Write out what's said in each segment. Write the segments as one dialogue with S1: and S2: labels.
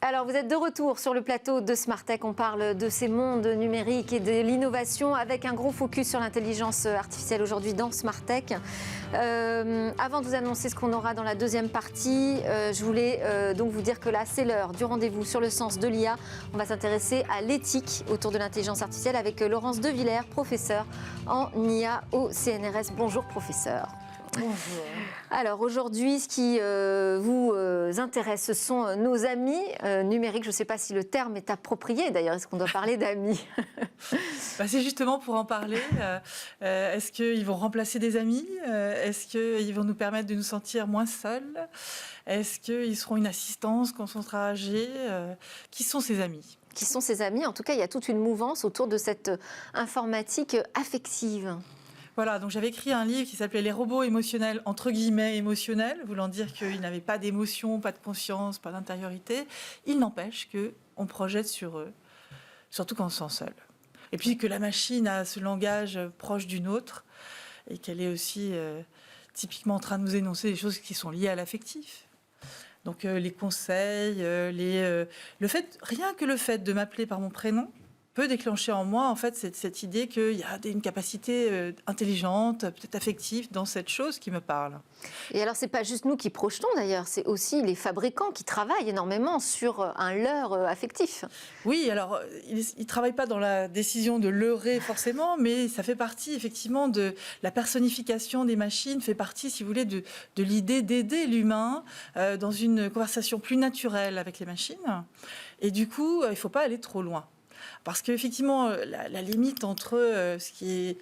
S1: Alors, vous êtes de retour sur le plateau de Smartech. On parle de ces mondes numériques et de l'innovation avec un gros focus sur l'intelligence artificielle aujourd'hui dans Smartech. Avant de vous annoncer ce qu'on aura dans la deuxième partie, je voulais donc vous dire que là, c'est l'heure du rendez-vous sur le sens de l'IA. On va s'intéresser à l'éthique autour de l'intelligence artificielle avec Laurence Devillers, professeure en IA au CNRS. Bonjour, professeur.
S2: Bonjour.
S1: Alors aujourd'hui, ce qui vous intéresse, ce sont nos amis numériques. Je ne sais pas si le terme est approprié d'ailleurs. Est-ce qu'on doit parler d'amis?
S2: C'est justement pour en parler. Est-ce qu'ils vont remplacer des amis? Est-ce qu'ils vont nous permettre de nous sentir moins seuls? Est-ce qu'ils seront une assistance quand on sera âgé? Qui sont ces amis?
S1: Qui sont ces amis? En tout cas, il y a toute une mouvance autour de cette informatique affective.
S2: Voilà, donc j'avais écrit un livre qui s'appelait « Les robots émotionnels », entre guillemets émotionnels, voulant dire qu'ils n'avaient pas d'émotion, pas de conscience, pas d'intériorité. Il n'empêche qu'on projette sur eux, surtout quand on se sent seul. Et puis que la machine a ce langage proche du nôtre et qu'elle est aussi typiquement en train de nous énoncer des choses qui sont liées à l'affectif. Donc les conseils, rien que le fait de m'appeler par mon prénom peut déclencher en moi en fait cette idée qu'il y a une capacité intelligente, peut-être affective dans cette chose qui me parle.
S1: Et alors c'est pas juste nous qui projetons d'ailleurs, c'est aussi les fabricants qui travaillent énormément sur un leurre affectif.
S2: Oui, alors ils travaillent pas dans la décision de leurrer forcément, mais ça fait partie effectivement de la personnification des machines, fait partie, si vous voulez, de l'idée d'aider l'humain dans une conversation plus naturelle avec les machines. Et du coup, il faut pas aller trop loin. Parce qu'effectivement, la limite entre ce qui est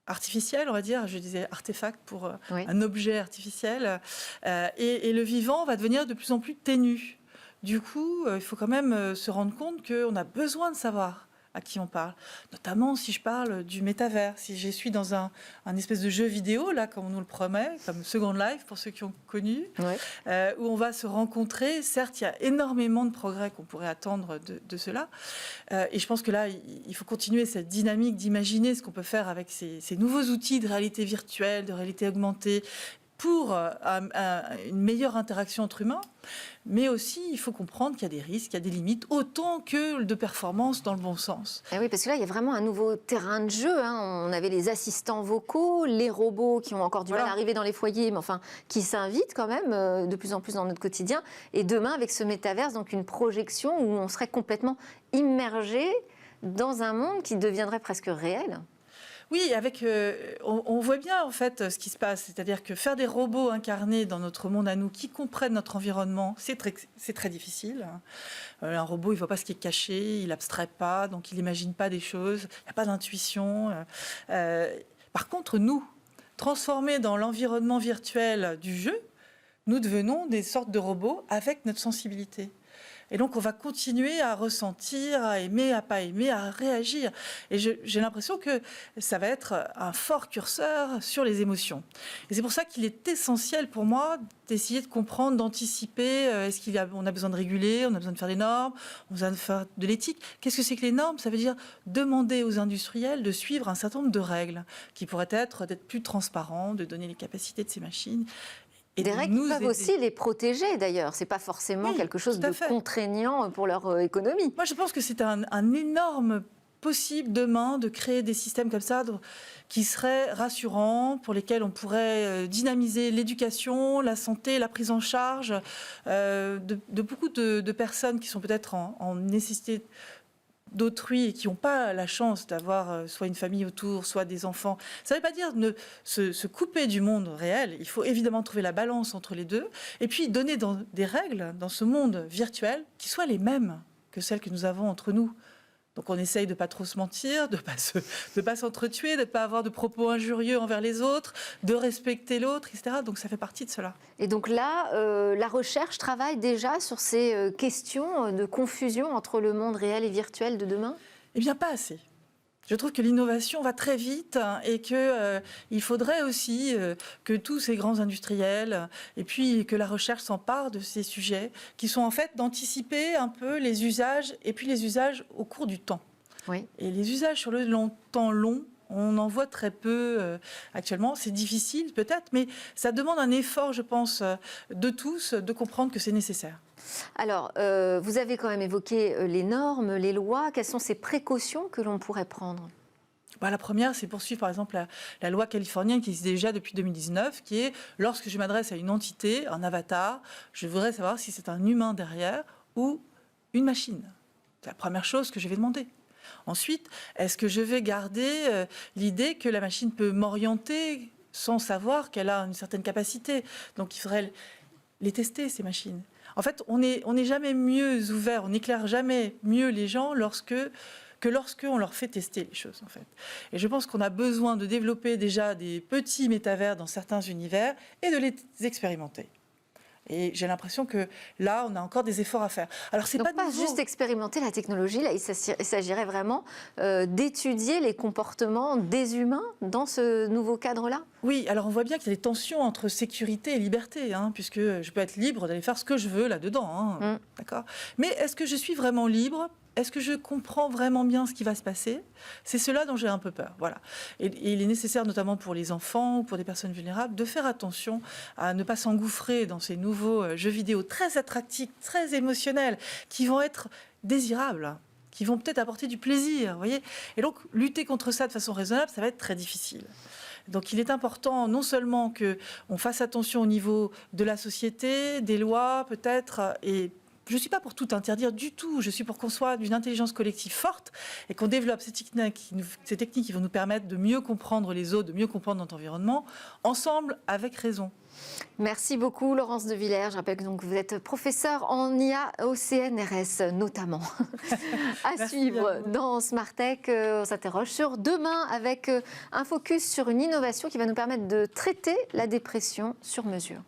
S2: artificiel, on va dire, je disais artefact pour un objet artificiel, et le vivant va devenir de plus en plus ténu. Du coup, il faut quand même se rendre compte qu'on a besoin de savoir à qui on parle. Notamment si je parle du métavers, si je suis dans un espèce de jeu vidéo, là, comme on nous le promet, comme Second Life, pour ceux qui ont connu, où on va se rencontrer. Certes, il y a énormément de progrès qu'on pourrait attendre de cela. Et je pense que là, il faut continuer cette dynamique d'imaginer ce qu'on peut faire avec ces nouveaux outils de réalité virtuelle, de réalité augmentée, pour une meilleure interaction entre humains, mais aussi il faut comprendre qu'il y a des risques, qu'il y a des limites, autant que de performance dans le bon sens.
S1: Et oui, parce que là, il y a vraiment un nouveau terrain de jeu. On avait les assistants vocaux, les robots qui ont encore du mal à arriver dans les foyers, mais enfin, qui s'invitent quand même de plus en plus dans notre quotidien. Et demain, avec ce métaverse, donc une projection où on serait complètement immergé dans un monde qui deviendrait presque réel.
S2: Oui, on voit bien en fait ce qui se passe, c'est-à-dire que faire des robots incarnés dans notre monde à nous, qui comprennent notre environnement, c'est très difficile. Un robot, il ne voit pas ce qui est caché, il abstrait pas, donc il n'imagine pas des choses, il n'y a pas d'intuition. Par contre, nous, transformés dans l'environnement virtuel du jeu, nous devenons des sortes de robots avec notre sensibilité. Et donc, on va continuer à ressentir, à aimer, à pas aimer, à réagir. Et j'ai l'impression que ça va être un fort curseur sur les émotions. Et c'est pour ça qu'il est essentiel pour moi d'essayer de comprendre, d'anticiper. Est-ce qu'on a besoin de réguler, on a besoin de faire des normes, on a besoin de faire de l'éthique. Qu'est-ce que c'est que les normes? Ça veut dire demander aux industriels de suivre un certain nombre de règles qui pourraient être d'être plus transparents, de donner les capacités de ces machines.
S1: Et des règles qui peuvent aussi les protéger d'ailleurs. Ce n'est pas forcément quelque chose de contraignant pour leur économie.
S2: Moi, je pense que c'est un énorme possible demain de créer des systèmes comme ça qui seraient rassurants, pour lesquels on pourrait dynamiser l'éducation, la santé, la prise en charge de beaucoup de personnes qui sont peut-être en nécessité d'autrui et qui n'ont pas la chance d'avoir soit une famille autour, soit des enfants. Ça ne veut pas dire se couper du monde réel. Il faut évidemment trouver la balance entre les deux et puis donner des règles dans ce monde virtuel qui soient les mêmes que celles que nous avons entre nous. Donc on essaye de ne pas trop se mentir, de pas s'entretuer, de ne pas avoir de propos injurieux envers les autres, de respecter l'autre, etc. Donc ça fait partie de cela.
S1: Et donc là, la recherche travaille déjà sur ces questions de confusion entre le monde réel et virtuel de demain?
S2: Eh bien, pas assez. Je trouve que l'innovation va très vite et qu'il faudrait aussi que tous ces grands industriels et puis que la recherche s'empare de ces sujets qui sont en fait d'anticiper un peu les usages et puis les usages au cours du temps.
S1: Oui.
S2: Et les usages sur le temps long On en voit très peu actuellement. C'est difficile peut-être, mais ça demande un effort, je pense, de tous, de comprendre que c'est nécessaire.
S1: Alors, vous avez quand même évoqué les normes, les lois. Quelles sont ces précautions que l'on pourrait prendre ?
S2: La première, c'est poursuivre par exemple la loi californienne qui existe déjà depuis 2019, qui est lorsque je m'adresse à une entité, un avatar, je voudrais savoir si c'est un humain derrière ou une machine. C'est la première chose que je vais demander. Ensuite, est-ce que je vais garder l'idée que la machine peut m'orienter sans savoir qu'elle a une certaine capacité? Donc il faudrait les tester, ces machines. En fait, on n'est jamais mieux ouvert, on n'éclaire jamais mieux les gens que lorsqu'on leur fait tester les choses, en fait. Et je pense qu'on a besoin de développer déjà des petits métavers dans certains univers et de les expérimenter. Et j'ai l'impression que là, on a encore des efforts à faire. Alors, c'est
S1: Donc
S2: pas
S1: pas juste expérimenter la technologie, là, il s'agirait vraiment d'étudier les comportements des humains dans ce nouveau cadre-là.
S2: Oui, alors on voit bien qu'il y a des tensions entre sécurité et liberté, puisque je peux être libre d'aller faire ce que je veux là-dedans. D'accord. Mais est-ce que je suis vraiment libre ? Est-ce que je comprends vraiment bien ce qui va se passer ? C'est cela dont j'ai un peu peur. Voilà. Et il est nécessaire, notamment pour les enfants ou pour des personnes vulnérables, de faire attention à ne pas s'engouffrer dans ces nouveaux jeux vidéo très attractifs, très émotionnels, qui vont être désirables, qui vont peut-être apporter du plaisir. Vous voyez ? Et donc, lutter contre ça de façon raisonnable, ça va être très difficile. Donc il est important non seulement qu'on fasse attention au niveau de la société, des lois peut-être, et je ne suis pas pour tout interdire du tout, je suis pour qu'on soit d'une intelligence collective forte et qu'on développe ces techniques qui vont nous permettre de mieux comprendre les autres, de mieux comprendre notre environnement, ensemble, avec raison.
S1: Merci beaucoup Laurence de Villers. Je rappelle que donc vous êtes professeure en IA au CNRS notamment. À suivre dans Smart Tech, on s'interroge sur demain avec un focus sur une innovation qui va nous permettre de traiter la dépression sur mesure.